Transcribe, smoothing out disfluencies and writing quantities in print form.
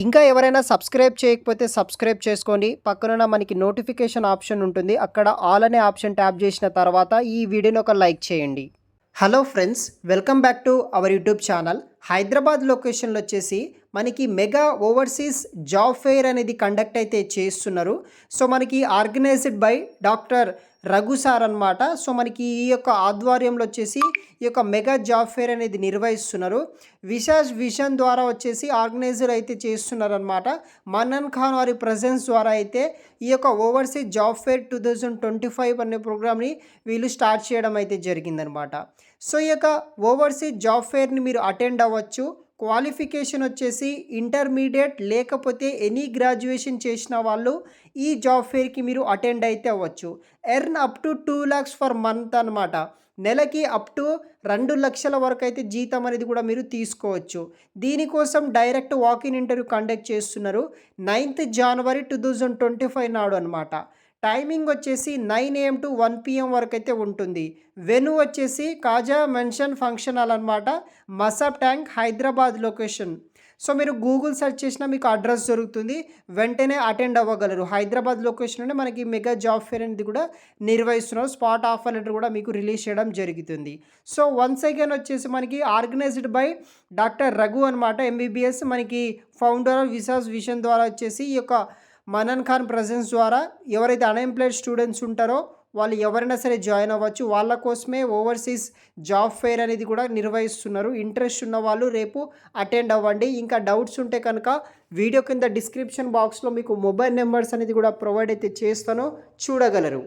ఇంకా ఎవరైనా సబ్స్క్రైబ్ చేయకపోతే సబ్స్క్రైబ్ చేసుకోండి. పక్కనున్న మనకి నోటిఫికేషన్ ఆప్షన్ ఉంటుంది. అక్కడ ఆల్ అనే ఆప్షన్ ట్యాప్ చేసిన తర్వాత ఈ వీడియోని ఒక లైక్ చేయండి. Hello friends, welcome back to our YouTube channel. Hyderabad లొకేషన్లో వచ్చేసి మనకి మెగా ఓవర్సీస్ జాబ్ ఫెయిర్ అనేది కండక్ట్ అయితే చేస్తున్నారు. సో మనకి organised by doctor Raghu sir అనమాట. సో మనకి ఈ యొక్క ఆధ్వర్యంలో వచ్చేసి ఈ యొక్క మెగా జాబ్ ఫెయిర్ అనేది నిర్వహిస్తున్నారు. విశాస్ విజన్ ద్వారా వచ్చేసి ఆర్గనైజర్ అయితే చేస్తున్నారనమాట. మన్నన్ ఖాన్ వారి ప్రజెన్స్ ద్వారా అయితే ఈ యొక్క ఓవర్సీస్ జాబ్ ఫెయిర్ 2025 అనే ప్రోగ్రామ్ని వీళ్ళు స్టార్ట్ చేయడం అయితే జరిగిందనమాట. సో ఈ యొక్క ఓవర్సీస్ జాబ్ ఫెయిర్ని మీరు అటెండ్ అవ్వచ్చు. క్వాలిఫికేషన్ వచ్చేసి ఇంటర్మీడియట్ లేకపోతే ఎనీ గ్రాడ్యుయేషన్ చేసిన వాళ్ళు ఈ జాబ్ ఫెయిర్కి మీరు అటెండ్ అయితే అవ్వచ్చు. Earn up to 2 lakhs for month అనమాట. నెలకి అప్ టు 2 లక్షల వరకు అయితే జీతం అనేది కూడా మీరు తీసుకోవచ్చు. దీనికోసం డైరెక్ట్ వాకిన్ ఇంటర్వ్యూ కండక్ట్ చేస్తున్నారు 9th January 2025 నాడు అనమాట. టైమింగ్ వచ్చేసి 9 AM to 1 PM వరకు అయితే ఉంటుంది. వెను వచ్చేసి కాజా మెన్షన్ ఫంక్షన్ హాల్ అనమాట, Masab tank, Hyderabad location. So మీరు గూగుల్ సెర్చ్ చేసినా మీకు అడ్రస్ దొరుకుతుంది, వెంటనే అటెండ్ అవ్వగలరు. హైదరాబాద్ లొకేషన్లోనే మనకి మెగా జాబ్ ఫెయిర్ అనేది కూడా నిర్వహిస్తున్నారు. స్పాట్ ఆఫర్ లెటర్ కూడా మీకు రిలీజ్ చేయడం జరుగుతుంది. సో వన్స్ అగైన్ వచ్చేసి మనకి ఆర్గనైజ్డ్ బై డాక్టర్ రఘు అనమాట, MBBS. మనకి ఫౌండర్ విశాస్ విజన్ ద్వారా వచ్చేసి ఈ యొక్క మన్నన్ ఖాన్ ప్రజెన్స్ ద్వారా ఎవరైతే అన్ఎంప్లాయిడ్ స్టూడెంట్స్ ఉంటారో వాళ్ళు ఎవరైనా సరే జాయిన్ అవ్వచ్చు. వాళ్ళ కోసమే ఓవర్సీస్ జాబ్ ఫెయిర్ అనేది కూడా నిర్వహిస్తున్నారు. ఇంట్రెస్ట్ ఉన్న వాళ్ళు రేపు అటెండ్ అవ్వండి. ఇంకా డౌట్స్ ఉంటే కనుక వీడియో కింద డిస్క్రిప్షన్ బాక్స్లో మీకు మొబైల్ నెంబర్స్ అనేది కూడా ప్రొవైడ్ అయితే చేస్తాను, చూడగలరు.